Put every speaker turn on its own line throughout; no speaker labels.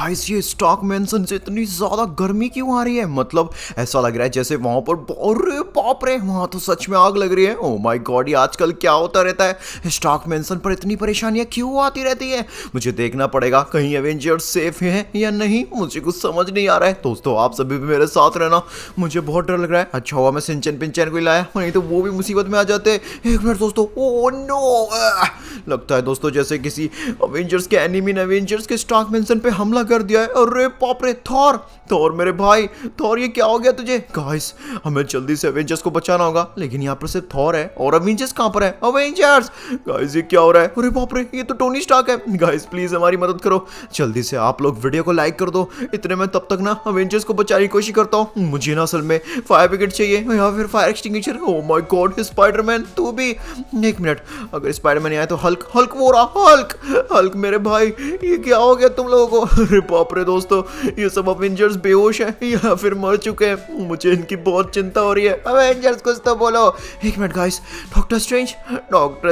Guys ये stock mention से इतनी ज्यादा गर्मी क्यों आ रही है? मतलब ऐसा लग रहा है जैसे वहां पर अरे बाप रे, वहां तो सच में आग लग रही है। ओ माय गॉड, ये आजकल क्या होता रहता है? स्टॉक मेंशन पर इतनी परेशानियां क्यों आती रहती है? मुझे देखना पड़ेगा कहीं एवेंजर्स सेफ है या नहीं। मुझे कुछ समझ नहीं आ रहा है। दोस्तों आप सभी भी मेरे साथ रहना, मुझे बहुत डर लग रहा है। अच्छा हुआ मैं सिंचन पिंचन को लाया, नहीं तो वो भी मुसीबत में आ जाते। एक मिनट दोस्तों, ओ नो, लगता है दोस्तों जैसे किसी अवेंजर्स के एनिमी ने अवेंजर्स के स्टॉक मेंशन पे हमला कर दिया है। अरे बाप रे, थॉर मेरे भाई, थॉर ये क्या हो गया तुझे? गाइस हमें जल्दी से अवेंजर्स को बचाना होगा, लेकिन यहाँ पर सिर्फ थॉर है और अवेंजर्स कहाँ पर है? अवेंजर्स गाइस ये क्या हो रहा है? अरे बाप रे, ये तो टोनी स्टार्क है। गाइस प्लीज हमारी मदद करो, जल्दी से आप लोग वीडियो को लाइक कर दो। इतने में तब तक ना अवेंजर्स को बचाने की कोशिश करता हूँ। मुझे ना असल में फायर ब्रिगेड चाहिए या फिर fire extinguisher. O my God, Spiderman तू भी। एक मिनट, अगर स्पाइडरमैन नहीं आया तो हल्क वो रहा, हल्क मेरे भाई, ये क्या हो गया तुम लोगों को? अरे बाप रे दोस्तों, ये सब अवेंजर्स बेहोश है या फिर मर चुके हैं। मुझे इनकी बहुत चिंता हो रही है। अवेंजर्स कुछ तो बोलो। एक मिनट गाइस, डॉक्टर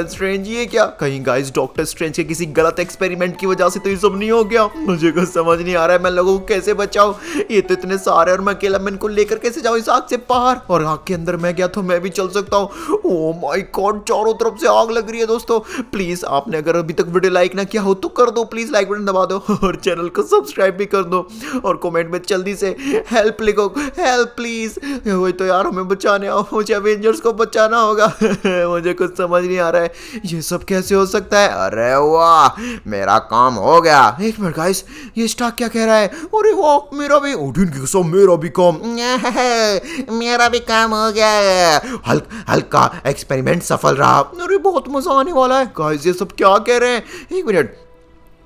स्ट्रेंज ये क्या? कहीं गाइस डॉक्टर स्ट्रेंज के किसी गलत एक्सपेरिमेंट की वजह से तो ये सब नहीं हो गया? मुझे कुछ समझ नहीं आ रहा है, मैं लोगों को कैसे बचाऊं? ये तो इतने सारे और मैं अकेला, मैं इनको लेकर कैसे जाऊं इस आग से बाहर? और आग के अंदर मैं गया तो मैं भी चल सकता हूँ। ओ माय गॉड, चारों तरफ से आग लग रही है। दोस्तों प्लीज आपने अगर अभी तक वीडियो लाइक ना किया हो तो कर दो, प्लीज लाइक बटन दबा दो और चैनल को सब्सक्राइब भी कर दो और कमेंट में जल्दी से हेल्प लिखो, हेल्प प्लीज। वही तो यार, हमें बचाने आओ, मुझे अवेंजर्स को बचाना होगा। मुझे कुछ समझ नहीं आ रहा है, ये सब कैसे हो सकता है? अरे वाह, मेरा काम हो गया। एक मिनट गाइस, ये स्टार्क क्या कह रहा है? अरे वाह, मेरा भी ओडिन की कसम, मेरा भी काम
मेरा भी काम हो गया।
हल्क का एक्सपेरिमेंट सफल रहा। अरे बहुत मजा आने वाला है। गाइस ये सब क्या कह रहे हैं? एक मिनट,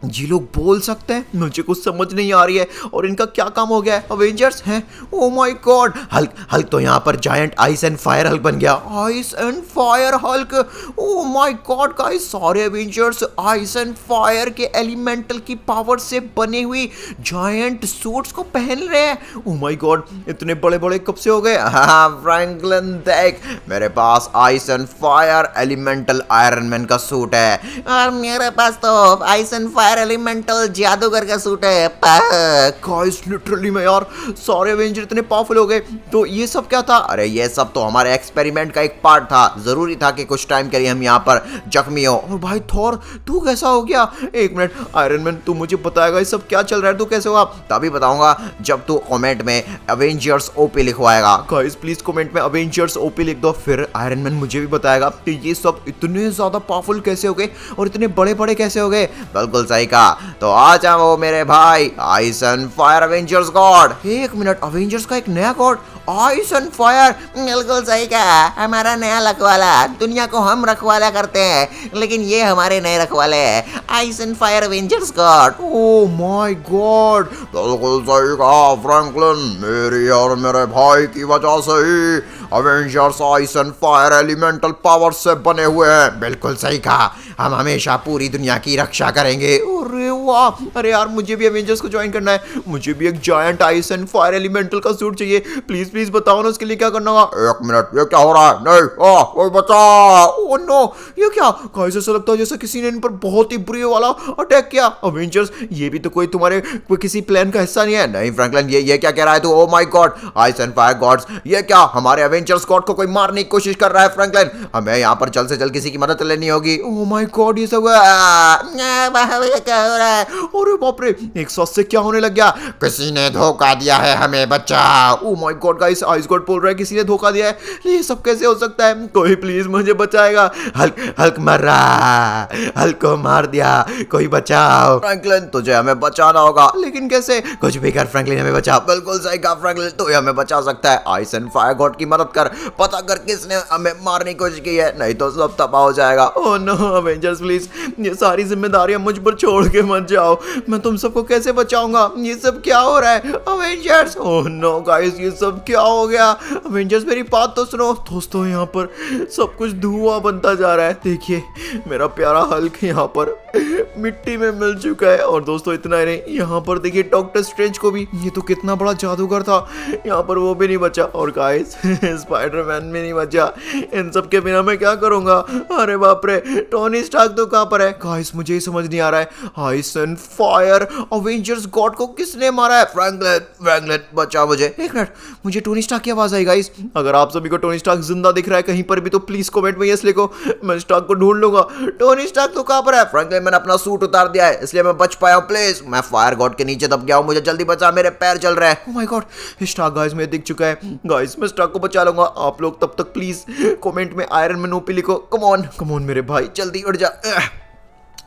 ये लोग बोल सकते हैं? मुझे कुछ समझ नहीं आ रही है। और इनका क्या काम हो गया है? अवेंजर्स हैं? ओ माय गॉड, हल्क तो यहाँ पर giant ice and fire Hulk बन गया। Ice and fire Hulk, O my God guys, सारे अवेंजर्स आइस एंड फायर के एलिमेंटल की पावर से बने हुई जायंट सूट्स को पहन रहे हैं। ओ माय गॉड, इतने बड़े बड़े कब से हो गए? हाँ फ्रैंकलिन देख, मेरे पास ice and fire elemental Iron Man का सूट है।
और मेरे पास तो आइस एंड फायर एलिमेंटल जादूगर का सूट है।
गाइस लिटरली में यार, सारे अवेंजर इतने पावरफुल हो गए। तो ये सब क्या था? अरे ये सब तो हमारे एक्सपेरिमेंट का एक पार्ट था। जरूरी था कि कुछ टाइम के लिए हम यहाँ पर जख्मी हो। और भाई थॉर, तू कैसा हो गया? एक मिनट, आयरन मैन तू मुझे बताएगा ये सब क्या चल रहा है? तू कैसे हुआ? तभी बताऊंगा जब तू कमेंट में अवेंजर्स ओपी लिखवाएगा। गाइस प्लीज कमेंट में अवेंजर्स ओपी लिख दो, फिर आयरन मैन मुझे भी बताएगा कि ये सब इतने ज्यादा पावरफुल कैसे हो गए और इतने बड़े बड़े कैसे हो गए। बिल्कुल सही का। तो आ जाओ मेरे भाई, ice and fire Avengers God. एक मिनट, अवेंजर्स का एक नया गॉड, आइस एंड फायर।
बिल्कुल सही कहा, हमारा नया रखवाला। दुनिया को हम रखवाला करते हैं, लेकिन ये हमारे नए रखवाले हैं, ice and fire Avengers God.
O my God, बिल्कुल सही कहा फ्रैंकलिन, मेरी और मेरे भाई की वजह से ही Avengers ice and fire elemental power से बने हुए हैं। बिल्कुल सही कहा, हम हमेशा पूरी दुनिया की रक्षा करेंगे। अरे वाह, अरे यार मुझे भी अवेंजर्स को ज्वाइन करना है। मुझे भी एक giant ice and fire elemental का सूट चाहिए। प्लीज प्लीज बताओ ना उसके लिए क्या करना होगा। एक मिनट, ये क्या हो रहा है? नहीं, कोई बचा। ओह नो, ये क्या? गाइस ऐसा लगता है जैसे किसी ने इन पर बहुत ही बुरी वाला अटैक किया। अवेंजर्स, ये भी तो कोई तुम्हारे किसी प्लान का हिस्सा नहीं है? नहीं फ्रैंकलिन, ये क्या कह रहा है तू? Oh my God, ice and fire gods, ये क्या हमारे अवेंजर्स गॉड को कोई मारने की कोशिश कर रहा है? फ्रैंकलिन, हमें यहाँ पर जल्द से जल्द किसी की मदद लेनी होगी। ओह माय गॉड, ये सब
क्या हो रहा है?
अरे बाप रे, एक साथ से क्या होने लग गया?
किसी ने धोखा दिया है, हमें बचाओ।
ओह my God guys, ice God बोल रहा है किसी ने धोखा दिया है। ये सब कैसे हो सकता है? कोई प्लीज मुझे बचाएगा। हल्क मर रहा, हल्क को मार दिया, कोई बचाओ। फ्रैंकलिन तुझे हमें बचाना होगा, लेकिन कैसे? कुछ भी कर फ्रैंकलिन, हमें बचा। बिल्कुल सही कहा फ्रैंकलिन, तू हमें बचा सकता है। आइस एंड फायर गॉड की मदद कर, पता कर किसने हमें मारने की कोशिश की है, नहीं तो सब तबाह हो जाएगा। ओह नो अवेंजर्स प्लीज, ये सारी जिम्मेदारियां मुझ पर छोड़ के मत जाओ। मैं तुम सबको कैसे बचाऊंगा? ये सब क्या हो रहा है? अवेंजर्स, ओह नो गाइस, ये सब क्या हो गया? अवेंजर्स मेरी बात तो सुनो। दोस्तों यहाँ पर सब कुछ धुआं बनता जा रहा है। देखिए मेरा प्यारा हल्क यहाँ पर मिट्टी में मिल चुका है। और दोस्तों इतना ही नहीं, यहाँ पर देखिए डॉक्टर स्ट्रेंज को भी, ये तो कितना बड़ा जादूगर था, यहाँ पर वो भी नहीं बचा। और गाइस स्पाइडरमैन भी नहीं बचा। इन सब के बिना मैं क्या करूंगा? अरे बाप रे, टोनी स्टार्क तो कहाँ पर है? गाइस मुझे ही समझ नहीं आ रहा है। Ice ice and fire Avengers God को किसने मारा है? फ्रैंकलिन, फ्रैंकलिन बचा मुझे। एक मिनट, मुझे टोनी स्टार्क की आवाज आई गाइस। अगर आप सभी को टोनी स्टार्क जिंदा दिख रहा है कहीं पर भी तो प्लीज कमेंट में यस लिखो, मैं स्टार्क को ढूंढ लूंगा। टोनी स्टार्क तो कहां पर है? फ्रैंकलिन, मैंने अपना सूट उतार दिया है इसलिए मैं बच पाया हूं। प्लीज, मैं फायर गॉड के नीचे दब गया हूं, मुझे जल्दी बचा, मेरे पैर जल रहे हैं। Oh my God, Stark guys मुझे दिख चुका है। गाइस मैं स्टार्क को बचा लूंगा, आप लोग तब तक प्लीज कमेंट में आयरन मैन ओपी लिखो। कम ऑन मेरे भाई, जल्दी उठ जा।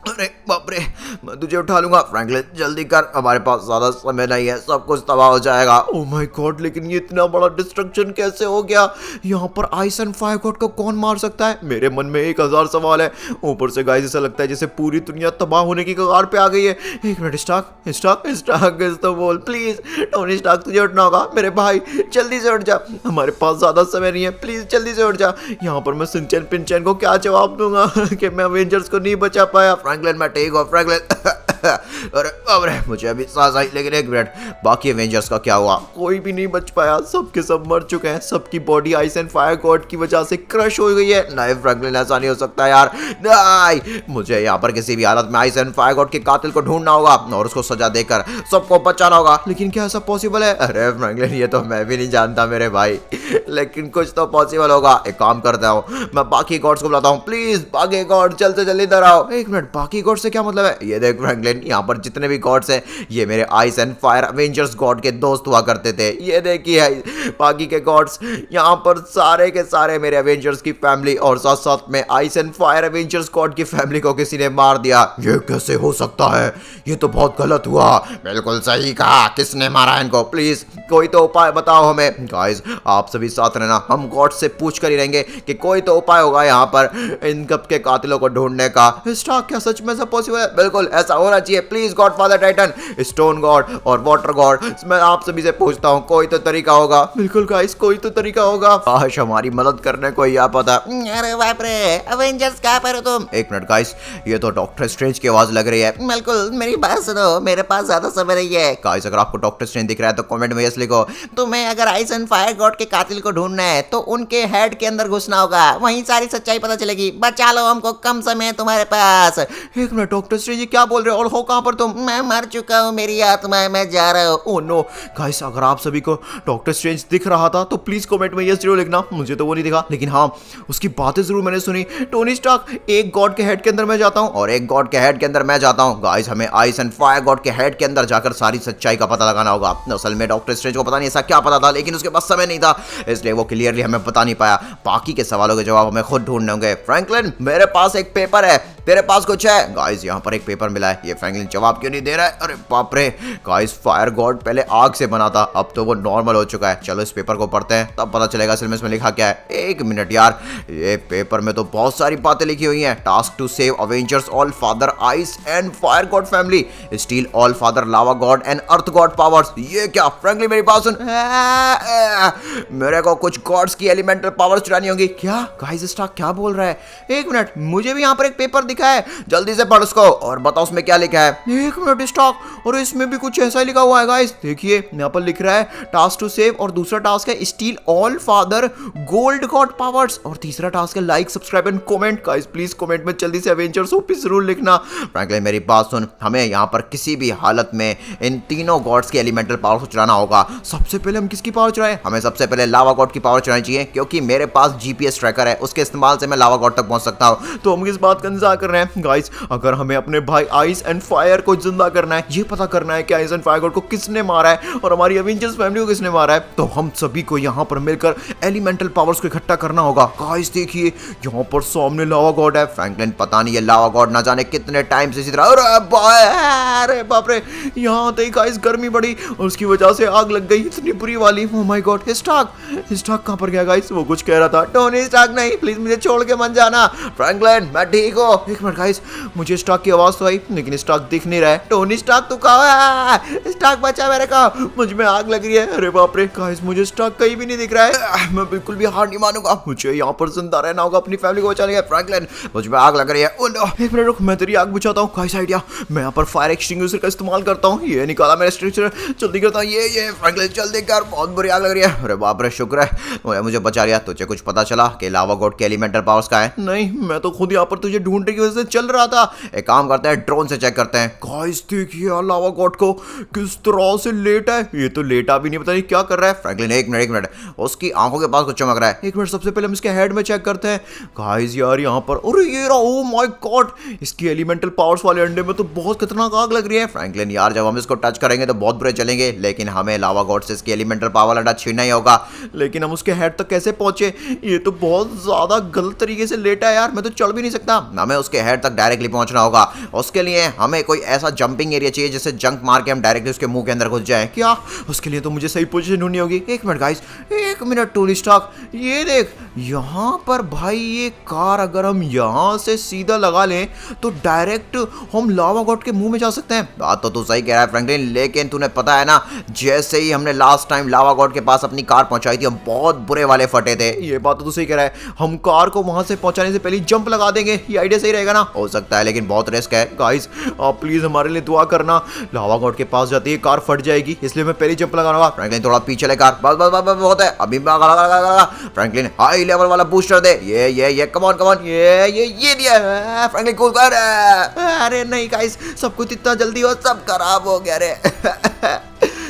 अरे बाप रे, मैं तुझे उठा लूंगा। फ्रैंकलिन जल्दी कर, हमारे पास ज्यादा समय नहीं है, सब कुछ तबाह हो जाएगा। ओह माय गॉड, लेकिन ये इतना बड़ा डिस्ट्रक्शन कैसे हो गया? यहाँ पर आइस एंड फायर गॉड को कौन मार सकता है? मेरे मन में 1000 सवाल है। ऊपर से गाइस ऐसा लगता है जैसे पूरी दुनिया तबाह होने की कगार पे आ गई है। एक मिनट, स्टार्क स्टार्क स्टार्क तो बोल प्लीज। टोनी स्टार्क तुझे उठना होगा मेरे भाई, जल्दी से उठ जा, हमारे पास ज्यादा समय नहीं है, प्लीज जल्दी से उठ जा। यहाँ पर मैं सिंचन पिंचन को क्या जवाब दूंगा कि मैं अवेंजर्स को नहीं बचा पाया। फ्रैंकलिन मैं ठीक हूँ, फ्रैंकलिन। अरे मुझे अभी सांस आई, लेकिन एक मिनट, बाकी एवेंजर्स का क्या हुआ? कोई भी नहीं बच पाया, सब के सब मर चुके हैं, सबकी body ice and fire God की वजह से क्रश हो गई है। नहीं फ्रैंकलिन, ऐसा नहीं हो सकता यार, नहीं, मुझे यहाँ पर किसी भी हालत में आइस एंड फायर गॉड के कातिल को ढूंढना होगा और उसको सजा देकर सबको बचाना होगा। लेकिन क्या ऐसा पॉसिबल है? अरे फ्रैंकलिन, ये तो मैं भी नहीं जानता मेरे भाई, लेकिन कुछ तो पॉसिबल होगा। एक काम करता हूँ, मैं बाकी गॉड्स को बुलाता हूँ। प्लीज बाकी गॉड जल्द से जल्दी इधर आओ। एक मिनट, बाकी गॉड से क्या मतलब है? ये देख फ्रैंकलिन, यहाँ पर जितने भी गॉड्स हैं ये मेरे ice and fire Avengers God के दोस्त हुआ करते थे। ये देखिए बाकी के गॉड्स, यहाँ पर सारे के सारे मेरे अवेंजर्स की फैमिली, और साथ साथ में ice and fire Avengers God की फैमिली को किसी ने मार दिया। ये कैसे हो सकता है? ये तो बहुत गलत हुआ। बिल्कुल सही कहा, किसने मारा इनको? प्लीज कोई तो उपाय बताओ हमें। गाइस आप सभी साथ रहना, हम गॉड से पूछ कर ही रहेंगे कि कोई तो उपाय होगा यहाँ पर इन कब के कातिलों को ढूंढने का। स्टार्क, क्या सच में सब पॉसिबल है? बिल्कुल ऐसा होना चाहिए। Please God father Titan, stone God और वाटर गॉड, मैं आप सभी से पूछता हूँ, कोई तो तरीका होगा। बिल्कुल गाइस, कोई तो तरीका होगा। काश हमारी मदद करने को आ पाता।
अरे बाप रे, अवेंजर्स कहाँ पर हो तुम?
एक मिनट गाइस, ये तो डॉक्टर स्ट्रेंज की आवाज लग रही है।
बिल्कुल, मेरी बात सुनो, मेरे पास ज्यादा समय नहीं है।
गाइस अगर आपको डॉक्टर स्ट्रेंज दिख रहा है तो कमेंट में यस लिखो।
तुम्हें अगर आइस एंड फायर गॉड के कातिल को ढूंढना है तो उनके हेड के अंदर घुसना होगा, वहीं सारी सच्चाई पता चलेगी। बचा लो हमको, कम समय है तुम्हारे पास।
एक मिनट डॉक्टर स्ट्रेंज, क्या बोल रहे हो? और हो कहाँ पर तुम?
मैं मर चुका हूँ, मेरी आत्मा है, मैं जा रहा हूँ।
ओह नो गाइस, अगर आप सभी को डॉक्टर स्ट्रेंज दिख रहा था तो प्लीज कमेंट में यस जरूर लिखना। मुझे तो वो नहीं दिखा, लेकिन हाँ उसकी बातें जरूर मैंने सुनी। टोनी स्टार्क, एक गॉड के हेड के अंदर मैं जाता हूँ और एक गॉड के हेड के अंदर मैं जाता हूँ। गाइस हमें आइस एंड फायर गॉड के हेड के अंदर जाकर सारी सच्चाई का पता लगाना होगा। असल में डॉक्टर स्ट्रेंज को पता नहीं ऐसा क्या पता था, लेकिन उसके पास समय नहीं था, इसलिए वो क्लियरली हमें बता नहीं पाया। बाकी के सवालों के जवाब हमें खुद ढूंढने होंगे। फ्रैंकलिन, मेरे पास एक पेपर है, तेरे पास कुछ है? गाइस यहाँ पर एक पेपर मिला है। ये फ्रैंकलिन जवाब क्यों नहीं दे रहा है? अरे बाप रे, गाइस फायर गॉड पहले आग से बना था, अब तो वो नॉर्मल हो चुका है। चलो इस पेपर को पढ़ते हैं, तब पता चलेगा असल में इसमें लिखा क्या है। एक मिनट यार, ये पेपर में तो बहुत सारी बातें लिखी हुई हैं। Task to save Avengers all father ice and fire god family, steel all father lava god and earth god powers. ये क्या फ्रैंकलिन, मेरी बात सुन, मेरे को कुछ गॉड्स की एलिमेंटल पावर्स चुरानी होंगी। क्या गाइस स्टार्क क्या बोल रहा है? एक मिनट, मुझे भी यहाँ पर एक पेपर दिखा है, जल्दी से पढ़ उसको और बताओ उसमें क्या लिखा है। एक मिनट स्टार्क, और इसमें भी कुछ ऐसा ही लिखा हुआ है गाइस। देखिए यहाँ पर लिख रहा है टास्क टू सेव, और दूसरा टास्क है steel all father gold God powers, और तीसरा टास्क है like subscribe and comment. Guys please comment में जल्दी से अवेंजर्स ओपी जरूर लिखना। फ्रैंकलिन मेरी बात सुन, हमें यहाँ पर किसी भी हालत में इन तीनों गॉड्स की एलिमेंटल पावर को चुराना होगा। सबसे पहले हम किसकी पावर चुराएं? हमें सबसे पहले लावा गॉड की पावर चुरानी चाहिए, क्योंकि मेरे पास जीपीएस ट्रैकर है, उसके इस्तेमाल से मैं लावा गॉड तक पहुंच सकता हूं। तो हम किस बात का इंतजार कर रहे हैं गाइस? अगर हमें अपने भाई आइस एंड फायर को जिंदा करना है, ये पता करना है कि आइस एंड फायर गॉड को किसने मारा है और हमारी अवेंजर्स फैमिली को किसने मारा है, तो हम सभी को यहाँ पर मिलकर एलिमेंटल पावर्स को इकट्ठा करना होगा। गाइस देखिए यहाँ पर सामने लावा गॉड है। फ्रैंकलिन पता नहीं ये लावा गॉड ना जाने कितने टाइम से इसी तरह, अरे बाप रे, यहाँ आते ही गाइस गर्मी बढ़ी और उसकी वजह से आग लग गई इतनी बुरी वाली। ओह माय गॉड, स्टार्क कहाँ पर गया गाइस? वो कुछ कह रहा था। टोनी स्टार्क नहीं, प्लीज मुझे छोड़ के मत जाना। फ्रैंकलिन मैं ठीक हूँ। एक मिनट गाइस, मुझे स्टार्क की आवाज तो आई, लेकिन स्टार्क दिख नहीं रहा है। टोनी स्टार्क तू कहाँ है? स्टार्क बचा मेरे का, मुझ में आग लग रही है। अरे बाप रे गाइस, मुझे स्टार्क कहीं भी नहीं दिख रहा है। मैं बिल्कुल भी हार नहीं मानूंगा, मुझे यहाँ पर जिंदा रहना होगा अपनी फैमिली को बचाने के। फ्रैंकलिन मुझ में आग लग रही है। ओह नो, एक मिनट रुक, मैं तेरी आग बुझाता हूँ। गाइस आइडिया, मैं यहाँ पर फायर एक्सटिंग्विशर का इस्तेमाल करता हूँ। ये निकाला मेरा स्ट्रक्चर, जल्दी करता हूँ। ये फ्रैंकलिन जल्दी कर, बहुत बुरी आग लग रही है। अरे बाप रे, शुक्र है मुझे बचा लिया। तुझे कुछ पता चला कि लावा गॉड के एलिमेंटल पावर्स का है? नहीं, मैं तो खुद यहाँ पर तुझे ढूंढने की वजह से चल रहा था। एक काम करते हैं, ड्रोन से चेक चेक करते हैं। गाइस देखिए यार लावा गॉड को किस तरह से लेटा है, ये तो लेटा भी नहीं, पता नहीं क्या कर रहा है। फ्रैंकलिन एक मिनट, उसकी आंखों के पास कुछ चमक रहा है। एक मिनट, सबसे पहले हम इसके हेड में चेक करते हैं। गाइस यार यहाँ पर, अरे ये रहा, ओ माय गॉड, इसकी एलिमेंटल पावर्स वाले अंडे में तो बहुत खतरनाक आग लग रही है। फ्रैंकलिन यार जब हम इसको टच करेंगे तो बहुत बुरे चलेंगे, लेकिन हमें लावा गॉड से इसकी एलिमेंटल पावर अंडा छीनना ही होगा। लेकिन हम उसके हेड तक कैसे पहुंचे, ये तो बहुत ज्यादा गलत तरीके से लेटा है यार, मैं तो चढ़ भी नहीं सकता। हमें उसके हेड तक डायरेक्टली पहुंचना होगा, उसके लिए हमें कोई ऐसा जंपिंग एरिया चाहिए जिससे जंप मार के हम डायरेक्टली उसके मुंह के अंदर घुस जाए। क्या उसके लिए तो मुझे सही पोजीशन ढूंढनी होगी। एक मिनट गाइस, एक मिनट टोनी स्टार्क, ये देख यहाँ पर भाई, ये कार अगर हम यहाँ से सीधा लगा लें तो डायरेक्ट हम लावा गॉड के मुंह में जा सकते हैं। बात तो तू सही कह रहा है फ्रैंकलिन, लेकिन तूने पता है ना, जैसे ही हमने लास्ट टाइम लावा गॉड के पास अपनी कार पहुंचाई थी हम बहुत बुरे वाले फटे थे। ये बात तो तू सही कह रहा है, हम कार को वहां से पहुंचाने से पहले जंप लगा देंगे, ये आइडिया सही रहेगा ना? हो सकता है लेकिन बहुत रिस्क है। गाइस आप प्लीज हमारे लिए दुआ करना, लावा गॉड के पास जाती है कार फट जाएगी, इसलिए मैं पहले जंप लगाऊंगा। फ्रैंकलिन थोड़ा पीछे ले कार, बस बस बस बहुत है, अभी फ्रैंकलिन हाई लेवल वाला बूस्टर दे, ये कम ऑन ये दिया। फ्रैंकलिन कूल कर, अरे नहीं गाइस, सब कुछ इतना जल्दी हो, सब खराब हो गया रे।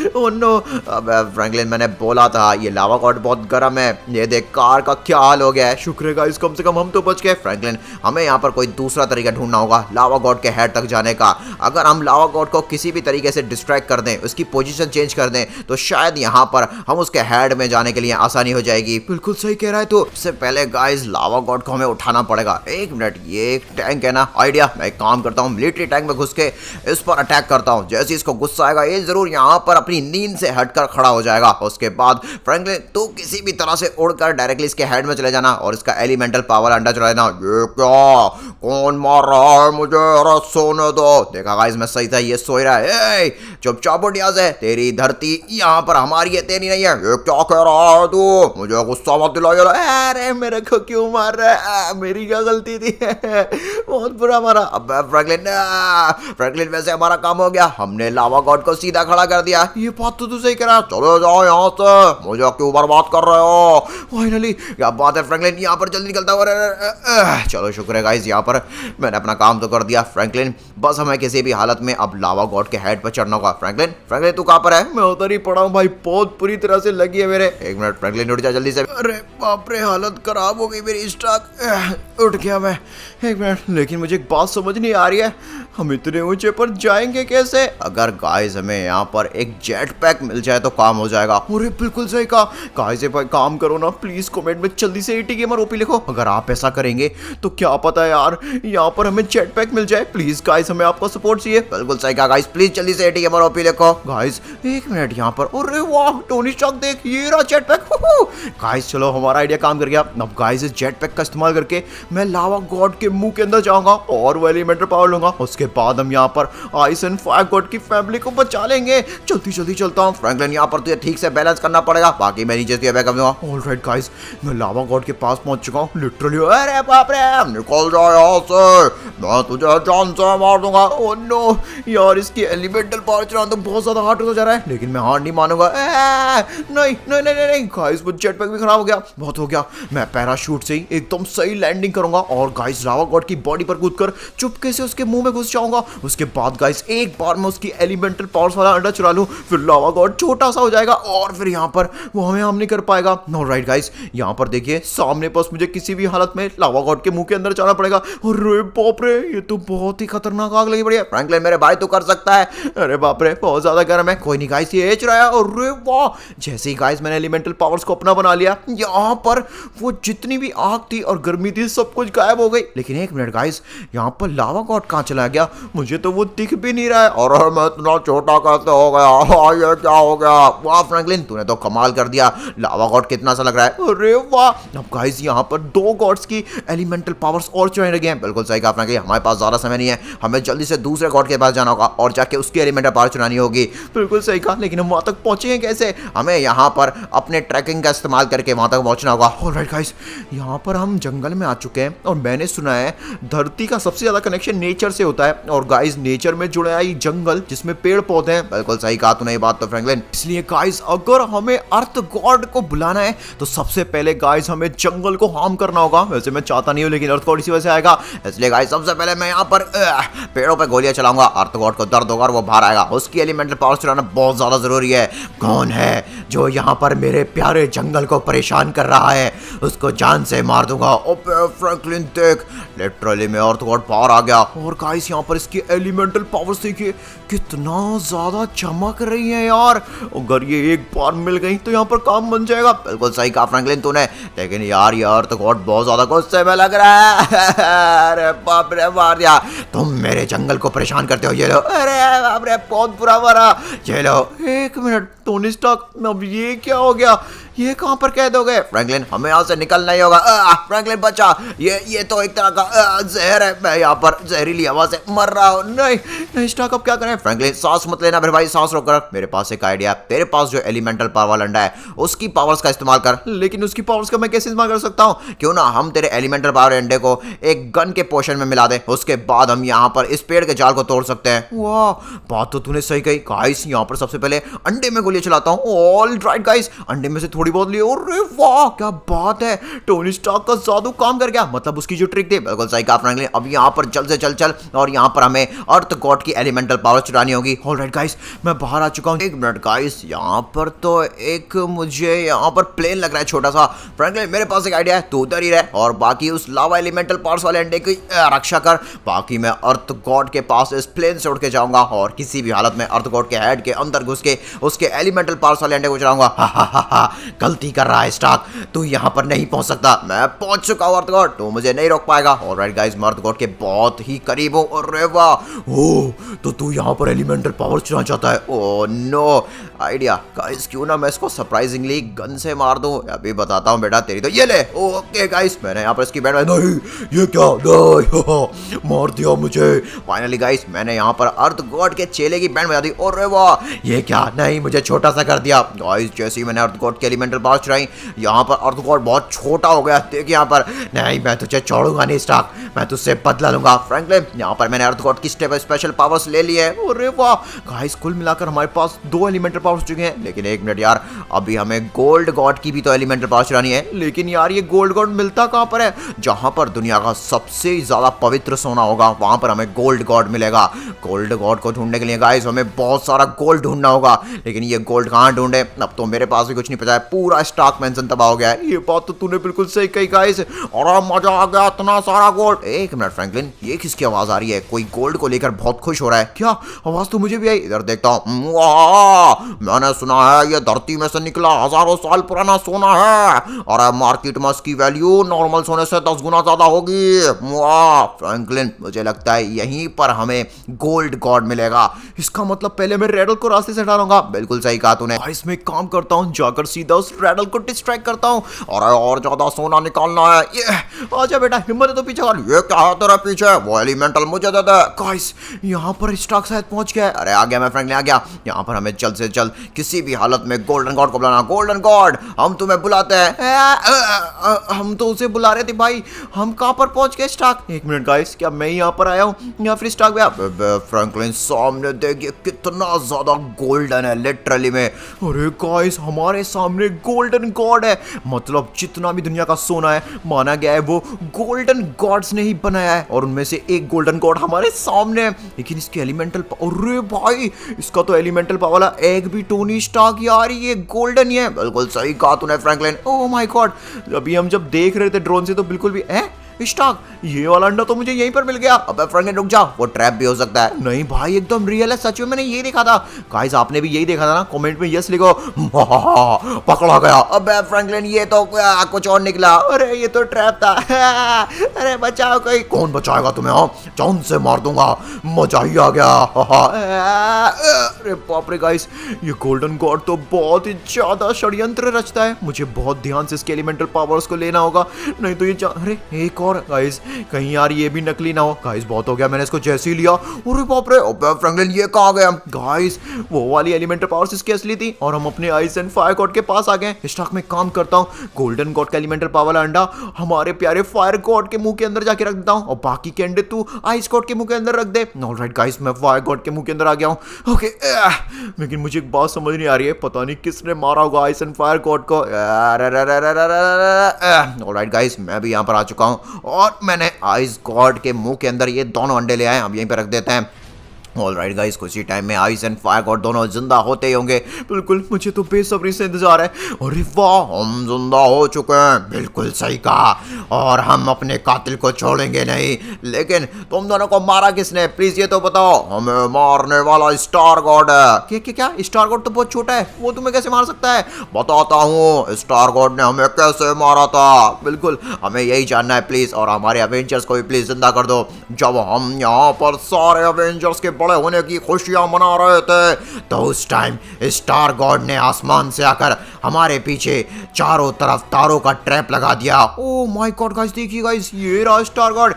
ओह नो, अब फ्रैंकलिन मैंने बोला था ये लावा गॉड बहुत गर्म है, ये देख कार का क्या हाल हो गया है। शुक्र है गाइस कम से कम हम तो बच गए। फ्रैंकलिन हमें यहाँ पर कोई दूसरा तरीका ढूंढना होगा लावा गॉड के हेड तक जाने का। अगर हम लावा गॉड को किसी भी तरीके से डिस्ट्रैक्ट कर दें, उसकी पोजीशन चेंज कर दें, तो शायद यहाँ पर हम उसके हेड में जाने के लिए आसानी हो जाएगी। बिल्कुल सही कह रहा है तो सबसे पहले गाइस लावा गॉड को हमें उठाना पड़ेगा। एक मिनट, ये एक टैंक है ना, आइडिया, मैं एक काम करता हूँ, मिलिट्री टैंक में घुस के इस पर अटैक करता हूँ। जैसे इसको गुस्सा आएगा ये जरूर यहाँ पर अपनी नींद से हटकर खड़ा हो जाएगा। उसके बाद फ्रैंकलिन तू किसी भी तरह से उड़कर डायरेक्टली इसके हेड में चले जाना और इसका एलिमेंटल पावर अंडा चला लेना। ये क्या, कौन मार रहा है मुझे, अरे सोने दो। देखा गाइस मैं सही था, ये सो रहा है। चुपचाप उठ यहाँ से, तेरी धरती यहाँ पर हमारी है, तेरी नहीं है। ये क्या कह रहा है तू, मुझे गुस्सा मत दिलाइए। अरे मेरे को क्यों मार रहा है, मेरी क्या गलती थी, बहुत बुरा मारा। अब फ्रैंकलिन वैसे हमारा काम हो गया, हमने लावा गॉड को सीधा खड़ा कर दिया। ये बात तो तू सही कह रहा, चलो जाओ यहाँ से, मुझे क्यों बर्बाद कर रहे हो। फाइनली क्या बात है फ्रैंकलिन, यहाँ पर जल्दी निकलता हुआ। चलो शुक्र है गाइस, यहाँ पर मैंने अपना काम तो कर दिया। फ्रैंकलिन बस हमें किसी भी हालत में अब लावा गॉड के हेड पर चढ़ना होगा। फ्रैंकलिन तू कहाँ पर है? मैं उधर ही पड़ा हूँ भाई, बहुत बुरी तरह से लगी है मेरे। एक मिनट फ्रैंकलिन उठ जा जल्दी से। अरे बाप रे, हालत खराब हो गई मेरी स्टार्क। उठ गया मैं, एक मिनट। लेकिन मुझे एक बात समझ नहीं आ रही है, हम इतने ऊंचे पर जाएंगे कैसे? अगर गाइस हमें यहाँ पर एक जेट पैक मिल जाए तो काम हो जाएगा। अरे बिल्कुल सही कहा गाइस, भाई काम करो ना प्लीज, कमेंट में जल्दी से एटी गेमर ओपी लिखो। अगर आप ऐसा करेंगे तो क्या पता यार यहाँ पर हमें जेट पैक मिल जाए। प्लीज गाइस हमें आपका सपोर्ट चाहिए। बिल्कुल सही कहा गाइस, प्लीज जल्दी से एटी गेमर ओपी लिखो। गाइस एक मिनट यहाँ पर, अरे वाह टोनी स्टार्क देख, ये रहा जेट पैक। गाइस चलो हमारा आइडिया काम कर गया। अब गाइस इस जेट पैक का इस्तेमाल करके मैं लावा गॉड के मुंह के अंदर जाऊंगा और वो एलिमेंटल पावर लूंगा। उसके बाद हम यहाँ पर आइस एंड फायर गॉड की फैमिली को बचा लेंगे। जल्दी जल्दी चलता हूँ फ्रैंकलिन, यहाँ पर तुझे ठीक से बैलेंस करना पड़ेगा, बाकी मैं नीचे से बैकअप दूंगा। ऑलराइट गाइस, मैं लावा गॉड के पास पहुंच चुका हूँ लिटरली। अरे बाप रे, निकल जाओ यहाँ से, मैं तुझे जान से मार दूंगा। ओह नो यार, इसकी एलिमेंटल पावर चलाना तो बहुत ज्यादा हार्ड हो जा रहा है, लेकिन मैं हार नहीं मानूंगा। नहीं नहीं नहीं नहीं गाइस, वो जेट पैक भी खराब हो गया, बहुत हो गया। मैं पैराशूट से ही एकदम सही लैंडिंग करूंगा और गाइस लावा गॉड की बॉडी पर कूदकर चुपके से उसके मुंह में घुस जाऊंगा। उसके बाद गाइस एक बार मैं उसकी एलिमेंटल पावर्स वाला अंडा चुरा लूं, फिर लावा गॉड छोटा सा हो जाएगा और फिर यहाँ पर वो हमें हम नहीं कर पाएगा। ऑलराइट गाइस, यहाँ पर देखिए सामने पास मुझे किसी भी हालत में लावा गॉड के मुंह के अंदर जाना पड़ेगा। अरे बाप रे, ये तो बहुत ही खतरनाक आग लगी पड़ी है। फ्रैंकलिन मेरे भाई तो कर सकता है। अरे बाप रे, बहुत ज्यादा गर्म है। कोई नहीं गाइस, ये चुराया। अरे वाह, जैसे ही गाइस मैंने एलिमेंटल पावर्स को अपना बना लिया, यहाँ पर वो जितनी भी आग थी और गर्मी थी सब कुछ गायब हो गई। लेकिन एक मिनट गाइस, यहाँ पर लावा गॉड कहाँ चला गया? मुझे तो वो दिख भी नहीं रहा है। और मैं इतना छोटा कैसे हो गया? ये क्या हो गया? वाह फ्रैंकलिन, तूने तो कमाल कर दिया। लावा गॉड कितना सा लग रहा है। अरे वाह, अब गाइस यहाँ पर 2 गॉड्स की एलिमेंटल पावर्स और चुराने लगे हैं। बिल्कुल सही कहा फ्रैंकलिन, हमारे पास ज्यादा समय नहीं है, हमें जल्दी से दूसरे गॉड के पास जाना होगा और जाके उसकी एलिमेंटल पावर चुरानी होगी। बिल्कुल सही कहा, लेकिन हम वहां तक पहुंचेंगे कैसे? हमें यहाँ पर अपने ट्रैकिंग का इस्तेमाल करके वहां तक पहुंचना होगा। ऑलराइट गाइस, यहाँ पर हम जंगल में आ चुके हैं और मैंने सुना है धरती का सबसे ज्यादा कनेक्शन नेचर से होता है। और गाइस नेचर में जुड़ा है जंगल जिसमें पेड़ पौधे हैं। बिल्कुल सही कहा तूने ये बात तो फ्रैंकलिन। इसलिए गाइस अगर हमें अर्थ गॉड को बुलाना है तो सबसे पहले गाइस हमें जंगल को हार्म करना होगा। वैसे मैं चाहता नहीं हूँ लेकिन अर्थ गॉड इसी वजह से आएगा, इसलिए गाइस सबसे पहले मैं यहाँ पर पेड़ों पे गोलियां चलाऊंगा। अर्थ गॉड को दर्द होगा और वो बाहर आएगा। उसकी एलिमेंटल पावर चलाना बहुत ज्यादा जरूरी है। कौन है जो यहाँ पर मेरे प्यारे जंगल को परेशान कर रहा है, उसको जान से मार दूंगा। ओपे फ्रैंकलिन देख, लिटरली में अर्थ गॉड बाहर आ गया। और गाइस यहाँ पर इसकी एलिमेंटल पावर्स देखिए कितना ज्यादा चमक रही है यार। अगर ये एक बार मिल गई तो यहाँ पर काम बन जाएगा। बिल्कुल सही कहा फ्रैंकलिन तूने, लेकिन यार ये अर्थ गॉड बहुत ज्यादा गुस्से में लग रहा है। अरे बाप रे, मार दिया। तुम मेरे जंगल को परेशान करते हो, ये लो। अरे बाप रे, बहुत बुरा मारा। ये लो। एक मिनट टोनी स्टार्क, अब ये क्या हो गया? ये कहाँ पर कैद हो गए? फ्रैंकलिन हमें यहाँ से निकलना ही होगा। फ्रैंकलिन बचा, ये तो एक तरह का जहर है। मैं यहाँ पर जहरीली हवा से मर रहा हूँ। नहीं स्टार्क, अब क्या करें? फ्रैंकलिन सांस मत लेना मेरे भाई, सांस रोक कर। मेरे पास एक आइडिया, तेरे पास जो एलिमेंटल पावर वाला अंडा है उसकी पावर्स का इस्तेमाल कर। लेकिन उसकी पावर्स का मैं कैसे इस्तेमाल कर सकता हूँ? क्यों ना हम तेरे एलिमेंटल पावर अंडे को एक गन के पोर्शन में मिला दे, उसके बाद हम यहाँ पर इस पेड़ के जाल को तोड़ सकते हैं। वाह, बात तो तूने सही कही। गाइस यहाँ पर सबसे पहले अंडे में गोली चलाता हूँ। ऑल राइट गाइस, अंडे में से थोड़ी बहुत ली। अरे वाह, क्या बात है, टोनी स्टार्क का जादू काम कर गया। मतलब उसकी जो ट्रिक थी, बिल्कुल सही कहा फ्रैंकलिन। अब यहाँ पर जल्द से चल और यहाँ पर हमें अर्थ गॉड की एलिमेंटल पावर चुरानी होगी। ऑलराइट गाइस, मैं बाहर आ चुका हूँ। एक मिनट गाइस, यहाँ पर तो एक मुझे यहाँ पर प्लेन लग रहा है छोटा सा। फ्रैंकलिन मेरे पास एक आइडिया है, तू उधर ही रह और बाकी उस लावा एलिमेंटल पावर्स वाले अंडे की रक्षा कर। बाकी मैं अर्थ गॉड के पास इस प्लेन से उड़ के जाऊंगा और किसी भी हालत में अर्थ गॉड के हेड के अंदर घुस के उसके एलिमेंटल पावर्स वाले अंडे को चुराऊंगा। गलती कर रहा है स्टार्क, तू यहाँ पर नहीं पहुंच सकता। मैं पहुंच चुका हूँ अर्थ गॉड, तू मुझे नहीं रोक पाएगा। ऑलराइट गाइस, मैं अर्थ गॉड के बहुत ही करीब हूँ। अरे वाह, ओ तो तू यहाँ पर एलिमेंटल पावर चुराना चाहता है? ओ नो, आइडिया गाइस, क्यों ना मैं इसको सरप्राइजिंगली गन से मार दूं। अभी बताता हूँ बेटा, तेरी तो ये ले। ओके गाइस, मैंने यहाँ पर इसकी बैंड में, नहीं ये क्या, नहीं मार दिया मुझे। फाइनली गाइस, मैंने यहाँ पर अर्थ गॉड के चेले की बैंड बजा दी। अरे वाह, ये क्या, नहीं मुझे छोटा सा कर दिया। गाइस जैसे ही मैंने अर्थ गॉड के एलिमेंटल पावर चुराई, यहाँ पर अर्थ गॉड बहुत छोटा हो गया। देख यहाँ पर, नहीं मैं तुझे छोड़ूंगा नहीं स्टार्क, मैं तुझसे बदला लूंगा। फ्रैंकलिन यहाँ पर मैंने अर्थ गॉड की स्पेशल पावर्स ले ली है। अरे वाह गाइस, कुल मिलाकर हमारे पास 2 एलिमेंटल पावर्स चुके हैं। लेकिन एक मिनट यार, अभी हमें गोल्ड गॉड की भी तो एलिमेंटल पावर चुरानी है। लेकिन यार ये गोल्ड गॉड मिलता कहाँ पर है? जहां पर दुनिया का सबसे ज्यादा पवित्र सोना होगा वहां पर हमें गोल्ड गॉड मिलेगा। गोल्ड गॉड को ढूंढने के लिए गाइस हमें बहुत सारा गोल्ड ढूंढना होगा। लेकिन ये गोल्ड कहाँ ढूंढे? अब तो मेरे पास भी कुछ नहीं पता है, पूरा स्टार्क मेंशन तबाह हो गया है। ये बात तो तूने बिल्कुल सही कही गाइस। और मजा आ गया, इतना सारा गोल्ड। एक मिनट फ्रैंकलिन, ये किसकी आवाज आ रही है? कोई गोल्ड को लेकर बहुत खुश हो रहा है क्या? आवाज तो मुझे भी आई, इधर देखता हूँ। मैंने सुना है ये धरती में से निकला हजारों साल पुराना सोना है और मार्केट में इसकी वैल्यू नॉर्मल सोने से 10 गुना ज्यादा होगी। वाह फ्रैंकलिन, मुझे लगता है यहीं पर हमें गोल्ड गॉड मिलेगा। इसका मतलब पहले मैं रेडल को रास्ते से हटाऊंगा। बिल्कुल सही कहा तूने। इसमें एक काम करता हूँ, जाकर सीधा उस रेडल को डिस्ट्रैक्ट करता हूँ और ज्यादा सोना निकालना है। ये आजा बेटा, हिम्मत है तो पीछे कर। ये क्या है तेरा पीछे? वो एलिमेंटल मुझे दे दे। गाइस यहाँ पर स्टार्क शायद पहुंच गया है। अरे आ गया मैं फ्रैंकलिन, आ गया। यहाँ पर हमें जल्द से जल्द किसी भी हालत में गोल्डन गॉड को बुलाना। गोल्डन गॉड, हम तुम्हें बुलाते हैं। हम तो उसे बुला रहे थे भाई, हम कहाँ पर पहुंच गए स्टार्क? एक मिनट गाइस, क्या मैं यहाँ पर आया हूँ या फिर स्टार्क गया? फ्रैंकलिन सामने देखिए कितना ज्यादा गोल्डन है लिटरली में। अरे गाइस, हमारे सामने गोल्डन गॉड है। मतलब जितना भी दुनिया का सोना है माना गया है वो गोल्डन गॉड्स ने ही बनाया है और उनमें से एक गोल्डन गॉड हमारे सामने है। लेकिन इसकी एलिमेंटल, अरे भाई इसका तो एलिमेंटल पावर वाला एग भी टोनी स्टार्क, यार ये गोल्डन ही है। बिल्कुल सही कहा तूने फ्रैंकलिन। ओह माय गॉड, अभी हम जब देख रहे थे ड्रोन से तो बिल्कुल भी स्टार्क, ये वाला अंडा तो मुझे यहीं पर मिल गया। अबे फ्रैंकलिन रुक जा, वो ट्रैप भी हो सकता है। नहीं भाई एकदम रियल है, सच में मैंने यही देखा था। गाइस आपने भी यही देखा था ना? कमेंट में यस लिखो। पकड़ा गया। अबे फ्रैंकलिन ये तो कुछ और निकला। अरे ये तो ट्रैप था। अरे बचाओ कोई। कौन बचाएगा तुम्हें? जान से मार दूंगा, मजा ही आ गया। अरे बाप रे गाइस, ये गोल्डन गॉड तो बहुत ही ज्यादा षड्यंत्र रचता है। मुझे बहुत ध्यान से इसके एलिमेंटल पावर्स को लेना होगा, नहीं तो ये अरे एक श्योर गाइस, कहीं यार ये भी नकली ना हो। गाइस बहुत हो गया, मैंने इसको जैसे ही लिया, अरे बाप रे, अबे फ्रैंकलिन ये कहाँ गया? गाइस वो वाली एलिमेंटल पावर्स इसकी असली थी और हम अपने आइस एंड फायर गॉड के पास आ गए। स्टॉक में काम करता हूँ, गोल्डन गॉड का एलिमेंटल पावर वाला अंडा हमारे प्यारे फायर गॉड के मुंह के अंदर जाके रख देता हूँ और बाकी के अंडे तू आइस गॉड के मुंह के अंदर रख दे। ऑलराइट गाइस, मैं फायर गॉड के मुंह के अंदर आ गया हूँ। ओके, लेकिन मुझे एक बात समझ नहीं आ रही है, पता नहीं किसने मारा होगा आइस एंड फायर गॉड को। ऑलराइट गाइस, मैं भी यहाँ पर आ चुका हूँ और मैंने आइस गॉड के मुंह के अंदर ये दोनों अंडे ले आए, हम यहीं पे रख देते हैं। ऑलराइट गाइस, कुछ ही टाइम में आइस एंड फायर गॉड दोनों जिंदा होते ही होंगे। बिल्कुल, मुझे तो बेसब्री से इंतजार है। अरे वाह, हम जिंदा हो चुके हैं, बिल्कुल सही कहा, और हम अपने कातिल को छोड़ेंगे नहीं। लेकिन तुम दोनों को मारा किसने, प्लीज ये तो बताओ। हमें मारने वाला स्टार गॉड है। क्या स्टार गॉड तो बहुत छोटा है, वो तुम्हें कैसे मार सकता है? बताता हूँ, स्टार गॉड ने हमें कैसे मारा था। बिल्कुल, हमें यही जानना है प्लीज, और हमारे अवेंजर्स को भी प्लीज जिंदा कर दो। जब हम यहाँ पर सारे अवेंजर्स के बड़े होने की खुशियां मना रहे थे, तो उस टाइम स्टार गॉड ने आसमान से आकर हमारे पीछे चारों तरफ तारों का ट्रैप लगा दिया। ओ माय गॉड गाइस, देखिए गाइस, ये रहा स्टार गॉड।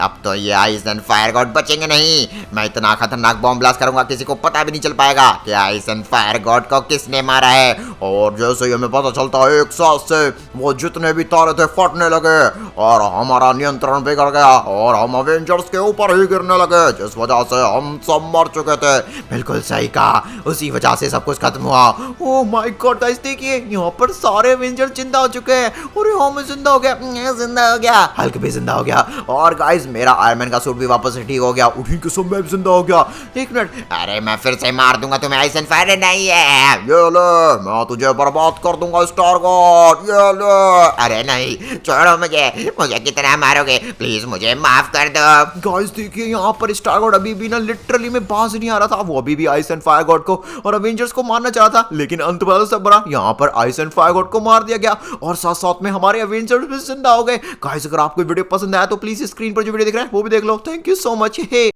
अब तो ये आइस एंड फायर गॉड बचेंगे नहीं। मैं इतना खतरनाक बॉम्ब ब्लास्ट करूंगा, किसी को पता भी नहीं चल पाएगा कि आइस एंड फायर गॉड को किसने मारा है। और जैसे ही हमें पता चलता है, एक साथ से वो जितने भी तारे थे फटने लगे और हमारा नियंत्रण बिगड़ गया और हम अवेंजर्स के ऊपर ही गिरने लगे, जिस वजह से हम सब मर चुके थे।
बिल्कुल सही कहा, उसी वजह से सब कुछ खत्म हुआ। ओह माय गॉड गाइस, देखिए यहाँ पर सारे एवेंजर्स जिंदा हो चुके हैं। अरे हाँ, मैं जिंदा हो गया,
जिंदा हो गया,
हल्क भी जिंदा हो गया, और गाइस मेरा आयरन मैन का सूट भी वापस से ठीक हो गया। उठी के सब मैं भी जिंदा हो गया। एक मिनट,
अरे मैं फिर से मार दूंगा तुम्हें, आइस एंड फायर नहीं है।
ये ले, मैं तुझे बर्बाद कर दूंगा स्टार गॉड, ये ले।
अरे नहीं, छोड़ो मुझे, मुझे कितना मारोगे, प्लीज मुझे माफ कर दो।
गाइस देखिए, यहाँ पर स्टार गॉड अभी भी ना लिटरली में बाज नहीं आ रहा था। वो अभी भी आइस एंड फायर गॉड को और अवेंजर्स को मारना चाह रहा था, लेकिन अंत में सब बड़ा यहाँ पर आइस एंड फायर गॉड को मार दिया गया और साथ साथ में हमारे अवेंजर्स भी जिंदा हो गए। गाइस अगर आपको वीडियो पसंद आया तो प्लीज स्क्रीन पर जो वीडियो दिख रहा है वो भी देख लो। Thank you so much. Hey